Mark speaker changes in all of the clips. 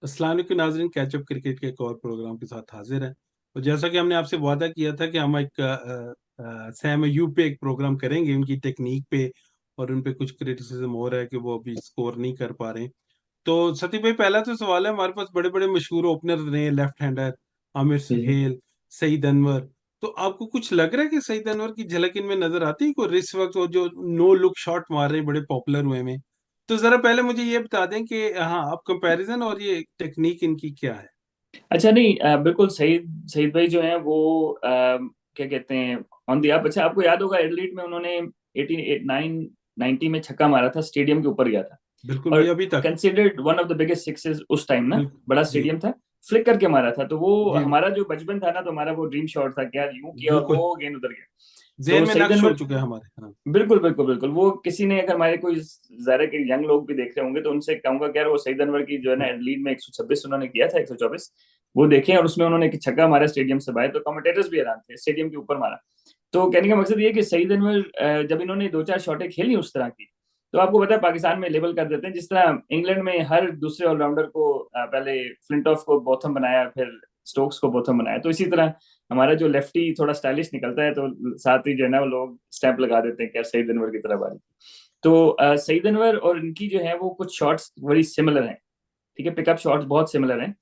Speaker 1: अस्सलाम वालेकुम नाज़रीन, कैचअप क्रिकेट के एक और प्रोग्राम के साथ हाजिर हैं। और जैसा कि हमने आपसे वादा किया था कि हम एक सैम अयूब पे एक प्रोग्राम करेंगे, उनकी टेक्निक पे, और उन पे कुछ क्रिटिसिज्म हो रहा है कि वो अभी स्कोर नहीं कर पा रहे हैं। तो सतीब भाई, पहला तो सवाल है, हमारे पास बड़े बड़े मशहूर ओपनर रहे, लेफ्ट हैंडर आमिर
Speaker 2: जी।
Speaker 1: सुहेल, सईद अनवर। तो आपको कुछ लग रहा है कि सईद अनवर की झलक इनमें नजर आती है? कोई इस वक्त वो जो नो लुक शॉट मार रहे हैं, बड़े पॉपुलर हुए में। तो जरा पहले मुझे ये बता दें कि हाँ, आप कंपैरिजन और ये टेक्निक इनकी क्या है?
Speaker 2: अच्छा, नहीं, बिल्कुल सही। सईद भाई जो हैं वो क्या कहते हैं, ऑन दी आप। अच्छा, आपको याद होगा एडलीट में उन्होंने 89 90 में छक्का मारा था, स्टेडियम के ऊपर गया था।
Speaker 1: बिल्कुल
Speaker 2: और
Speaker 1: भाई, अभी तक।
Speaker 2: Considered one of the biggest sixes उस टाइम ना।
Speaker 1: बिल्कुल।
Speaker 2: बड़ा
Speaker 1: जी।
Speaker 2: स्टेडियम था। फ्लिक करके मारा था, तो वो
Speaker 1: जी।
Speaker 2: हमारा जो बचपन था ना, तो हमारा वो ड्रीम शॉट था कि यार यूं किया और
Speaker 1: बिल्कुल।
Speaker 2: वो गेंद उधर गया। तो
Speaker 1: जेहन में
Speaker 2: सईद
Speaker 1: नक्श हो
Speaker 2: अनवर,
Speaker 1: चुका है हमारे। हाँ।
Speaker 2: बिल्कुल बिल्कुल बिल्कुल, वो किसी ने अगर हमारे कोई ज़रा के यंग लोग भी देख रहे होंगे तो उनसे कहूंगा कि यार वो सईद अनवर की जो है ना,
Speaker 1: हम्म।
Speaker 2: लीड में 126 उन्होंने किया था, 124, वो देखें। और उसमें उन्होंने एक छक्का मारा स्टेडियम से बाहर, तो कमेंटेटर्स भी हैरान थे, स्टेडियम के ऊपर मारा। तो कहने का मकसद ये है कि सईद अनवर जब इन्होंने दो चार शॉटें खेली उस तरह की, तो आपको पता है पाकिस्तान में लेबल कर देते हैं। जिस तरह इंग्लैंड में हर दूसरे ऑलराउंडर को पहले फ्लिंटॉफ को बोथम बनाया, फिर स्टोक्स को बोथम बनाया, तो इसी तरह हमारा जो लेफ्टी थोड़ा स्टाइलिश निकलता है, तो साथ ही जो है ना वो लोग स्टैंप लगा देते हैं कि यार सईद अनवर की तरह बारी। तो सईद अनवर और इनकी जो है वो कुछ शॉट्स बड़ी सिमिलर हैं। ठीक है, पिकअप शॉट्स बहुत सिमिलर हैं।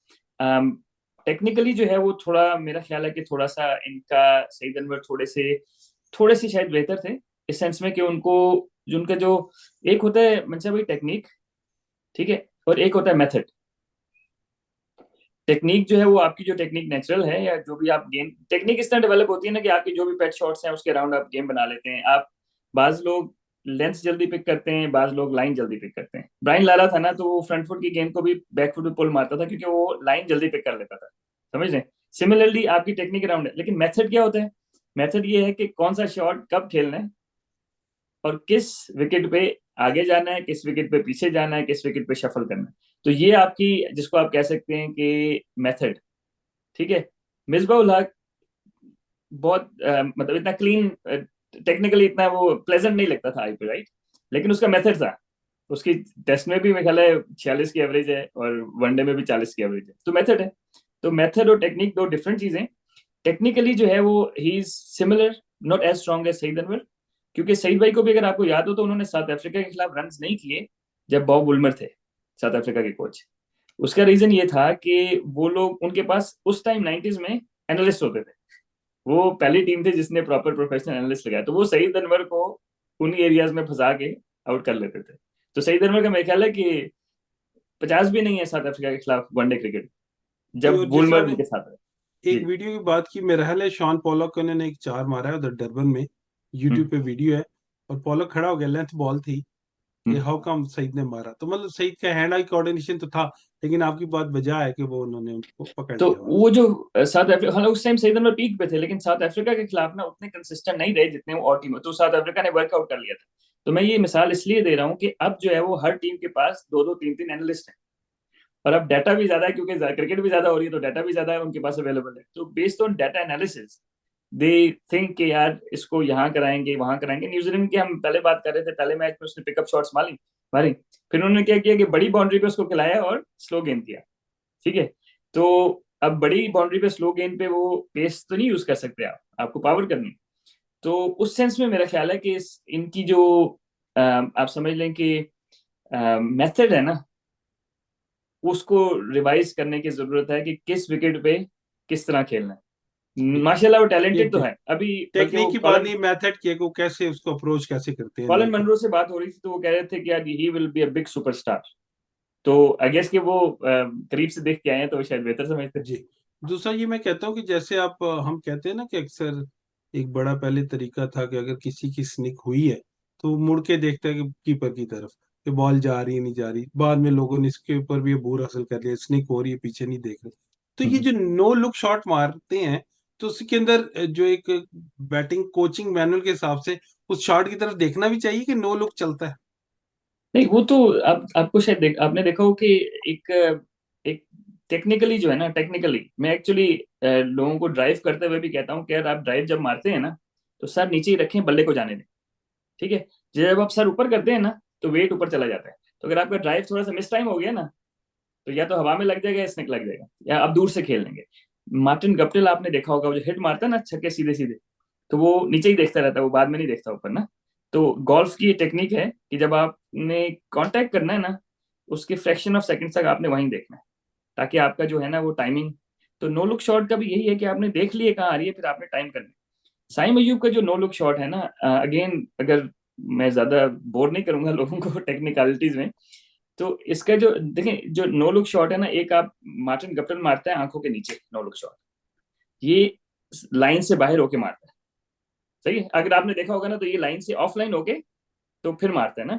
Speaker 2: टेक्निकली जो है वो थोड़ा, मेरा ख्याल है कि थोड़ा सा इनका, सईद अनवर थोड़े से शायद बेहतर थे, इस सेंस में कि उनको, जो उनका जो एक होता है मतलब भाई टेक्निक, ठीक है, और एक होता है मेथड। टेक्निक जो है वो आपकी जो टेक्निक नेचुरल है, या जो भी आप गेम टेक्निक इस तरह डेवलप होती है ना कि आपकी जो भी पेट शॉट्स हैं उसके अराउंड आप गेम बना लेते हैं आप। बाज लोग लेंथ जल्दी पिक करते हैं, बाज लोग लाइन जल्दी पिक करते हैं। ब्रायन लारा था ना, तो वो फ्रंट फुट की गेंद को भी बैक फुट पे पुल मारता था, क्योंकि वो लाइन जल्दी पिक कर लेता था। समझ रहे? सिमिलरली आपकी टेक्निक अराउंड है, लेकिन मेथड क्या होता है? मेथड ये है कि कौन सा शॉट कब खेलना है, और किस विकेट पे आगे जाना है, किस विकेट पे पीछे जाना है, किस विकेट पे शफल करना है। तो ये आपकी, जिसको आप कह सकते हैं कि मेथड। ठीक है। मिसबा उल हक बहुत मतलब इतना क्लीन, टेक्निकली इतना वो प्लेजेंट नहीं लगता था आई पे, राइट? लेकिन उसका मेथड था। उसकी टेस्ट में भी मेरे ख्याल है 46 की एवरेज है, और वनडे में भी 40 की एवरेज है, तो मेथड है। तो मेथड और टेक्निक दो डिफरेंट चीजें। टेक्निकली जो है वो he is similar, not as strong as Saeed Anwar. क्योंकि सईद भाई को भी अगर आपको याद हो तो उन्होंने साउथ अफ्रीका के खिलाफ रन नहीं किए जब बॉब वुलमर थे साउथ अफ्रीका के कोच। उसका रीजन ये था कि वो लोग, उनके पास उस टाइम 90s में एनालिस्ट होते थे। वो पहली टीम थी जिसने प्रॉपर प्रोफेशनल एनालिस्ट लगाया, तो वो सईद अनवर को उन एरियाज में फंसा के आउट कर लेते थे। तो सईद अनवर का मेरा ख्याल है कि 50 भी नहीं है साउथ अफ्रीका के खिलाफ वनडे क्रिकेट,
Speaker 1: जी,
Speaker 2: जब
Speaker 1: और जैसे
Speaker 2: वुलमर
Speaker 1: आपने
Speaker 2: के साथ रहे।
Speaker 1: एक
Speaker 2: जी।
Speaker 1: वीडियो की बात की, मेरा ख्याल है शॉन पॉलक ने एक चार मारा है उधर डरबन में। यूट्यूब
Speaker 2: हम्म।
Speaker 1: पे वीडियो है। और पॉलक खड़ा हो गया, लेंथ बॉल थी। ये
Speaker 2: हम्म।
Speaker 1: हाउ कम सईद ने मारा? तो मतलब सईद का हैंड आई कोऑर्डिनेशन तो था, लेकिन आपकी बात बजा है कि वो उन्होंने उनको पकड़
Speaker 2: तो
Speaker 1: लिया
Speaker 2: वो
Speaker 1: वापस।
Speaker 2: जो साउथ अफ्रीका, हालांकि उस टाइम सही नंबर पीक पे थे, लेकिन साउथ अफ्रीका के खिलाफ ना उतने कंसिस्टेंट नहीं रहे जितने वो और टीम, तो साउथ अफ्रीका ने वर्कआउट कर लिया था। तो मैं ये मिसाल इसलिए दे रहा हूँ कि अब जो है वो हर टीम के पास दो दो तीन तीन एनालिस्ट हैं। और अब डाटा भी ज्यादा है, क्योंकि क्रिकेट भी ज्यादा हो रही है, तो डाटा भी ज्यादा है उनके पास अवेलेबल है। तो based on data analysis they think कि यार इसको यहाँ कराएंगे, वहां कराएंगे। न्यूजीलैंड की हम पहले बात कर रहे थे, पहले मैच में उसने पिकअप शॉट्स मारी मारी, फिर उन्होंने क्या किया कि बड़ी बाउंड्री पे उसको खिलाया और स्लो गेंद किया। ठीक है। तो अब बड़ी बाउंड्री पे स्लो गेंद पे वो पेस तो नहीं यूज कर सकते आप, आपको पावर करनी। तो उस सेंस में मेरा ख्याल है कि इनकी जो आप समझ लें कि मेथड है ना, उसको रिवाइज करने की जरूरत है कि किस विकेट पे किस तरह खेलना है।
Speaker 1: ठीक है।
Speaker 2: माशाल्लाह वो
Speaker 1: ठीक
Speaker 2: टैलेंटेड तो
Speaker 1: ठीक।
Speaker 2: है अभी, बल्कि वो
Speaker 1: टेक्निक की बात नहीं, मेथड की है कि वो कैसे उसको अप्रोच कैसे करते हैं
Speaker 2: कॉलिन
Speaker 1: लोग को।
Speaker 2: मनरो से बात हो रही थी, तो वो कह रहे थे कि यार he will be a big superstar. तो आई गेस कि वो करीब से देख के आए हैं, तो वो शायद बेहतर समझते हैं।
Speaker 1: जी। दूसरा ये मैं कहता हूँ कि जैसे आप हम कहते हैं ना कि अक्सर एक बड़ा पहले तरीका था कि अगर किसी की स्निक हुई है तो वो मुड़ के देखता है कि कीपर की तरफ, कि बॉल जा रही है नहीं जा रही। बाद में लोगों ने इसके ऊपर भी अबूर हासिल कर लिया, स्निक हो रही है पीछे नहीं देख रहे। तो ये
Speaker 2: हम्म।
Speaker 1: जो नो लुक शॉट मारते हैं, तो उसके अंदर जो एक बैटिंग कोचिंग मैनुअल के हिसाब से उस शॉट की तरफ देखना भी चाहिए कि नो लुक चलता है।
Speaker 2: नहीं, वो तो आपको शायद आपने देखा हो कि एक एक टेक्निकली जो है ना, टेक्निकली मैं एक्चुअली लोगों को ड्राइव करते हुए भी कहता हूँ कि यार आप ड्राइव जब मारते हैं ना, तो सर नीचे ही रखें, बल्ले को जाने दें। ठीक है। जब आप सर ऊपर करते हैं ना, तो वेट ऊपर चला जाता है। तो अगर आपका ड्राइव थोड़ा सा मिस टाइम हो गया ना, तो या तो हवा में लग जाएगा या स्निक लग जाएगा, या आप दूर से खेल लेंगे। मार्टिन गप्टिल आपने देखा होगा, वो जो हिट मारता है ना छक्के सीधे सीधे, तो वो नीचे ही देखता रहता है, वो बाद में नहीं देखता ऊपर ना। तो गोल्फ की ये टेक्निक है कि जब आपने कांटेक्ट करना है ना, उसके फ्रैक्शन ऑफ सेकंड तक आपने वहीं देखना है, ताकि आपका जो है ना वो टाइमिंग। तो नो लुक शॉट का भी यही है कि आपने देख लिए कहाँ आ रही है, फिर आपने टाइम करना है। साइम अयूब का जो नो लुक शॉट है ना, अगेन अगर मैं ज्यादा बोर नहीं करूंगा लोगों को टेक्निकलिटीज में, तो इसका जो देखें, जो नो लुक शॉट है ना, एक आप मार्टिन गप्टिल मारता है आंखों के नीचे नो लुक शॉट, ये लाइन से बाहर होके मारता है। सही है, अगर आपने देखा होगा ना, तो ये लाइन से ऑफलाइन होके तो फिर मारते हैं ना।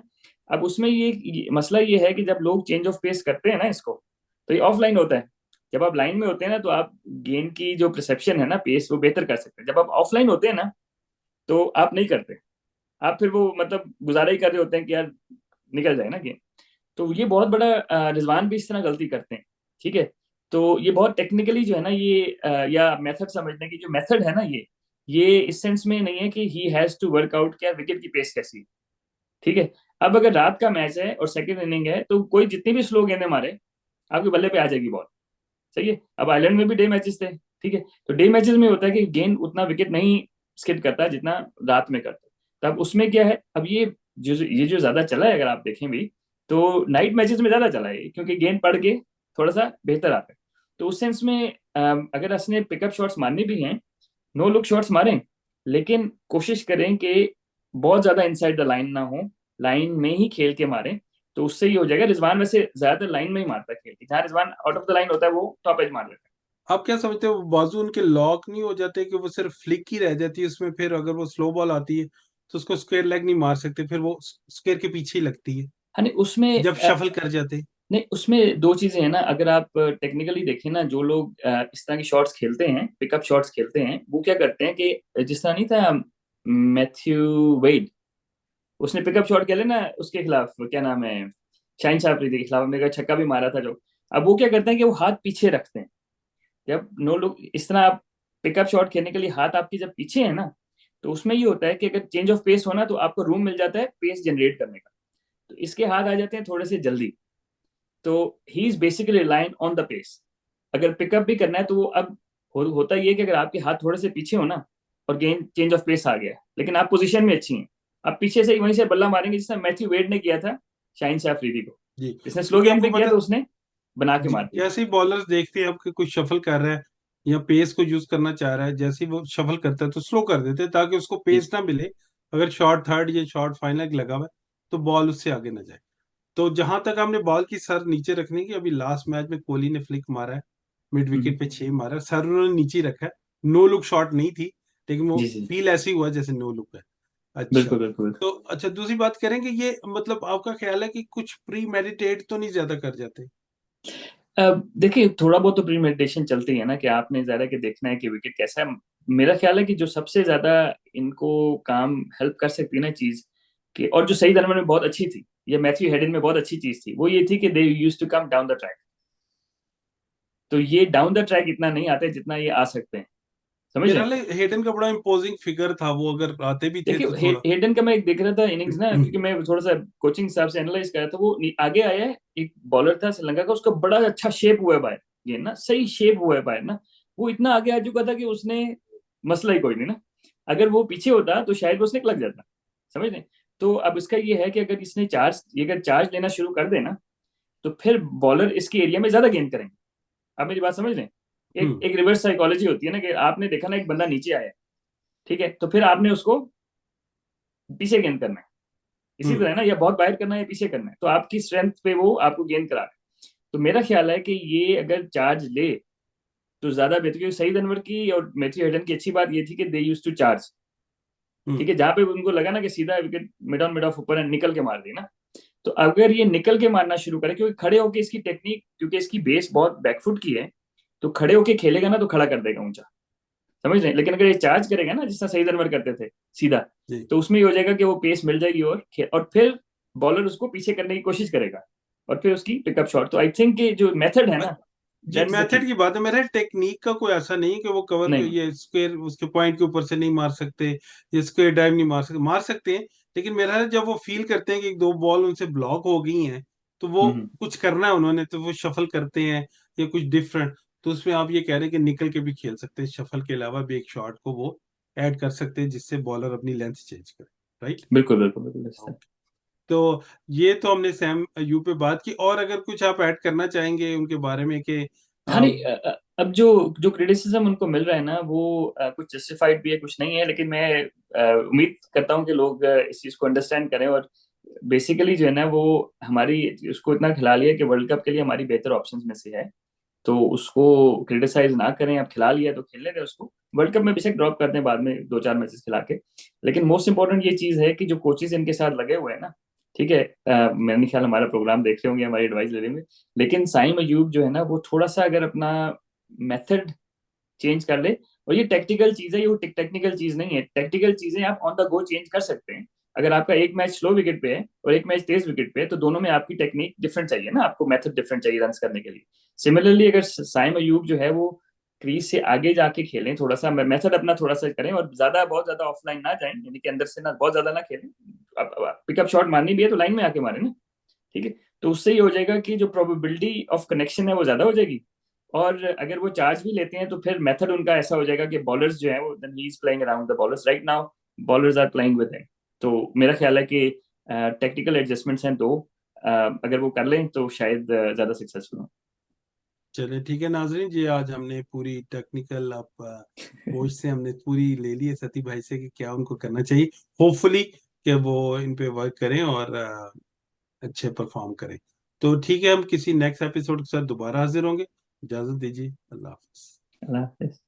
Speaker 2: अब उसमें ये मसला ये है कि जब लोग चेंज ऑफ पेस करते हैं ना इसको, तो ये ऑफलाइन होता है। जब आप लाइन में होते हैं ना, तो आप गेंद की जो परसेप्शन है ना, पेस, वो बेहतर कर सकते हैं। जब आप ऑफलाइन होते हैं ना, तो आप नहीं करते। आप फिर वो मतलब गुजारा ही कर रहे होते हैं कि यार निकल जाए ना गेंद। तो ये बहुत बड़ा रिजवान भी इस तरह गलती करते हैं। ठीक है, तो ये बहुत टेक्निकली जो है ना ये या मेथड समझने की जो मेथड है ना, ये इस सेंस में नहीं है कि he has to work out क्या विकेट की पेस कैसी है। ठीक है, अब अगर रात का मैच है और सेकंड इनिंग है, तो कोई जितनी भी स्लो गेंदें मारे, आपके बल्ले पे आ जाएगी बॉल। सही है, अब आयरलैंड में भी डे मैचेस थे। ठीक है, तो डे मैचेस में होता है कि गेंद उतना विकेट नहीं स्किड करता जितना रात में करता है। तो अब उसमें क्या है, अब ये जो ज्यादा चला है, अगर आप देखें भी, तो नाइट मैचेस में ज्यादा चला है, क्योंकि गेंद पड़ के थोड़ा सा बेहतर आता है। तो उस सेंस में अगर असने पिकअप शॉट्स मारने भी हैं, नो लुक शॉट्स मारें, लेकिन कोशिश करें कि बहुत ज्यादा इनसाइड द लाइन ना हो, लाइन में ही खेल के मारें। तो उससे ही हो जाएगा। रिजवान वैसे ज्यादातर लाइन में ही मारता है खेल के, जहाँ Rizwan out of the line होता है वो टॉप एज मार लेता
Speaker 1: आप क्या समझते हो, बाजू उनके लॉक नहीं हो जाते कि वो सिर्फ फ्लिक ही रह जाती है उसमें, फिर अगर वो स्लो बॉल आती है तो उसको स्क्वायर लेग नहीं मार सकते, फिर वो स्क्वायर के पीछे ही लगती है
Speaker 2: है। नहीं उसमें
Speaker 1: जब शफल कर जाते।
Speaker 2: नहीं, उसमें दो चीजें हैं ना। अगर आप टेक्निकली देखें ना, जो लोग इस तरह की शॉट्स खेलते हैं, पिकअप शॉट्स खेलते हैं, वो क्या करते हैं कि जिस तरह नहीं था मैथ्यू वेड, उसने पिकअप शॉट खेले ना उसके खिलाफ, क्या नाम है, शाहिन शाह अफरीदी के खिलाफ, मेरा छक्का भी मारा था जो। अब वो क्या करते हैं कि वो हाथ पीछे रखते हैं। जब नो लोग इस तरह आप पिकअप शॉट खेलने के लिए हाथ आपके जब पीछे है ना, तो उसमें ये होता है कि अगर चेंज ऑफ पेस होना, तो आपको रूम मिल जाता है पेस जनरेट करने का। तो इसके हाथ आ जाते हैं थोड़े से जल्दी। तो he is basically reliant on the pace. अगर पिकअप भी करना है, तो वो अब होता ये है कि अगर आपके हाथ थोड़े से पीछे हो ना, और गेंद चेंज ऑफ पेस आ गया, लेकिन आप पोजीशन में अच्छी हैं, आप पीछे से ही वहीं से बल्ला मारेंगे, जिसने मैथ्यू वेड ने किया था शाहिन शाह अफरीदी को।
Speaker 1: जी,
Speaker 2: जिसने स्लो
Speaker 1: क्योंकि
Speaker 2: गेंद
Speaker 1: आपको
Speaker 2: पे किया,
Speaker 1: पता,
Speaker 2: तो उसने बना के
Speaker 1: जी,
Speaker 2: मार दिया।
Speaker 1: जैसे ही बॉलर्स देखते हैं आपके कुछ शफल कर रहा है या पेस को यूज करना चाह रहा है, जैसे ही वो शफल करता है तो स्लो कर देते हैं ताकि उसको
Speaker 2: जी
Speaker 1: पेस ना मिले। अगर शॉर्ट थर्ड या शॉर्ट फाइनल लगा हुआ है तो बॉल उससे आगे ना जाए। तो जहां तक हमने बॉल की सर नीचे रखने की, अभी लास्ट मैच में कोहली ने फ्लिक मारा है, मिड
Speaker 2: हम्म,
Speaker 1: विकेट पे 6 मारा है, सर उन्होंने नीचे ही रखा है। नो लुक शॉट नहीं थी, लेकिन वो
Speaker 2: जी जी,
Speaker 1: फील ऐसे ही हुआ जैसे नो लुक है। अच्छा,
Speaker 2: बिल्कुल बिल्कुल।
Speaker 1: तो अच्छा, दूसरी बात करेंगे, ये मतलब आपका ख्याल है कि कुछ प्री मेडिटेट तो नहीं ज्यादा कर जाते?
Speaker 2: देखिए, थोड़ा बहुत तो प्री मेडिटेशन चलती है ना, कि आपने ज्यादा के देखना है कि विकेट कैसा है। मेरा ख्याल है कि जो सबसे ज्यादा इनको काम हेल्प कर सकती है ना चीज, कि और जो सही धर्म में बहुत अच्छी थी, ये मैथ्यू हेडन में बहुत अच्छी चीज थी, वो ये थी कि they used to come down the track. तो ये डाउन द ट्रैक इतना नहीं आते जितना ये आ सकते हैं, समझ रहे
Speaker 1: मेरा
Speaker 2: हैं।
Speaker 1: हेडन का बड़ा इम्पोजिंग फिगर था, वो अगर आते भी थे
Speaker 2: देखिए,
Speaker 1: तो थोड़ा।
Speaker 2: हेडन का मैं एक देख रहा था इनिंग्स ना, क्योंकि मैं थोड़ा सा कोचिंग हिसाब से एनालाइज कर रहा था। वो आगे आया है, एक बॉलर था श्रीलंका का, उसका बड़ा अच्छा शेप हुआ है बाहर, ये ना सही शेप हुआ है बाहर ना। वो इतना आगे आ चुका था कि उसने मसला ही कोई नहीं ना। अगर वो पीछे होता तो शायद वो स्निक लग जाता, समझ रहे। तो अब इसका ये है कि अगर इसने चार्ज, ये अगर चार्ज लेना शुरू कर देना, तो फिर बॉलर इसके एरिया में ज्यादा गेंद करेंगे। आप मेरी बात समझ रहे हैं। एक
Speaker 1: हम्म।
Speaker 2: एक रिवर्स साइकोलॉजी होती है ना, कि आपने देखा ना एक बंदा नीचे आया, ठीक है, तो फिर आपने उसको पीछे गेंद करना है। इसी
Speaker 1: हम्म।
Speaker 2: तरह ना, या बहुत बाहर करना है या पीछे करना है, तो आपकी स्ट्रेंथ पे वो आपको गेंद करा रहा है। तो मेरा ख्याल है कि ये अगर चार्ज ले, तो ज्यादा बेहतर, क्योंकि सईद अनवर की और मैथ्यू हेडन की अच्छी बात ये थी कि दे यूज टू चार्ज।
Speaker 1: हम्म।
Speaker 2: ठीक है, जहां पे उनको लगा ना कि सीधा wicket mid on mid of ऊपर है, निकल के मार दी ना। तो अगर ये निकल के मारना शुरू करे, क्योंकि खड़े होके इसकी टेक्निक, क्योंकि इसकी बेस बहुत बैकफुट की है, तो खड़े होके खेलेगा ना तो खड़ा कर देगा ऊंचा, समझ रहे हैं। लेकिन अगर ये चार्ज करेगा ना, जिस तरह सईद अनवर करते थे सीधा,
Speaker 1: जी।
Speaker 2: तो उसमें ये हो जाएगा कि वो पेस मिल जाएगी, और फिर बॉलर उसको पीछे करने की कोशिश करेगा, और फिर उसकी पिकअप शॉट। तो आई थिंक जो मेथड है
Speaker 1: अ-
Speaker 2: ना,
Speaker 1: जी,
Speaker 2: that is the key.
Speaker 1: Method की बात है, मेरा टेक्निक का कोई ऐसा नहीं कि वो कवर
Speaker 2: नहीं,
Speaker 1: ये स्क्वायर उसके पॉइंट के ऊपर से नहीं मार सकते, ये स्क्वायर डाइव नहीं मार सकते, मार सकते हैं। लेकिन मेरा है जब वो फील करते हैं कि एक दो बॉल उनसे ब्लॉक हो गई हैं, तो वो
Speaker 2: हम्म।
Speaker 1: कुछ करना है उन्होंने, तो वो शफल करते हैं या कुछ डिफरेंट, तो उसमें आप ये कह रहे हैं कि निकल के भी खेल सकते हैं, शफल के अलावा भी एक शॉट को वो ऐड कर सकते हैं जिससे बॉलर अपनी लेंथ चेंज करे, राइट?
Speaker 2: बिल्कुल बिल्कुल बिल्कुल इस तरह।
Speaker 1: तो ये तो हमने सैम यू पे बात की, और अगर कुछ आप ऐड करना चाहेंगे उनके बारे में कि
Speaker 2: हाँ
Speaker 1: आ,
Speaker 2: नहीं, अब जो जो क्रिटिसिज्म उनको मिल रहा है ना वो कुछ जस्टिफाइड भी है कुछ नहीं है, लेकिन मैं उम्मीद करता हूँ कि लोग इस चीज को अंडरस्टैंड करें। और बेसिकली जो है ना वो हमारी उसको इतना खिला लिया कि वर्ल्ड कप के लिए हमारी बेहतर ऑप्शंस में से है, तो उसको क्रिटिसाइज ना करें। अब खिला लिया तो खेलने दें उसको, वर्ल्ड कप में बेशक ड्रॉप कर दें बाद में 2-4 मैचेस खिला के। लेकिन मोस्ट इंपॉर्टेंट ये चीज है कि जो कोचेज इनके साथ लगे हुए हैं ना, ठीक है, मेरे नहीं ख्याल हमारा प्रोग्राम देख रहे होंगे, हमारी एडवाइस ले रहे होंगे, लेकिन साइम अयूब जो है ना वो थोड़ा सा अगर अपना मेथड चेंज कर ले, और ये टेक्निकल चीज है, ये वो टेक्निकल चीज नहीं है, टेक्निकल चीजें आप ऑन द गो चेंज कर सकते हैं। अगर आपका एक मैच स्लो विकेट पे है और एक मैच तेज विकेट पे है, तो दोनों में आपकी टेक्निक डिफरेंट चाहिए ना, आपको मेथड डिफरेंट चाहिए रन करने के लिए। सिमिलरली अगर साइम अयूब जो है वो क्रीज से आगे जाके खेलें, थोड़ा सा मेथड अपना थोड़ा सा करें, और ज्यादा बहुत ज्यादा ऑफलाइन ना जाएं, यानी कि अंदर से ना बहुत ज्यादा ना खेलें। पिकअप शॉट मारनी भी है तो लाइन में आके मारे ना, ठीक है। तो उससे ये हो जाएगा कि जो प्रोबेबिलिटी ऑफ कनेक्शन है वो ज्यादा हो जाएगी। और अगर वो चार्ज भी लेते हैं तो फिर मेथड उनका ऐसा हो जाएगा कि बॉलर्स जो है वो then he is playing around the bowlers right now, bowlers are playing with him. तो मेरा ख्याल है कि टेक्निकल एडजस्टमेंट्स हैं दो, अगर वो कर लें तो शायद ज्यादा सक्सेसफुल हो।
Speaker 1: चले ठीक है नाजरीन जी, आज हमने पूरी टेक्निकल आप कोच से हमने पूरी ले ली है सती भाई से कि क्या उनको करना चाहिए, होपफुली कि वो इन पे वर्क करें और अच्छे परफॉर्म करें। तो ठीक है, हम किसी नेक्स्ट एपिसोड के साथ दोबारा हाजिर होंगे। इजाजत दीजिए, अल्लाह हाफिज।
Speaker 2: अल्लाह हाफिज।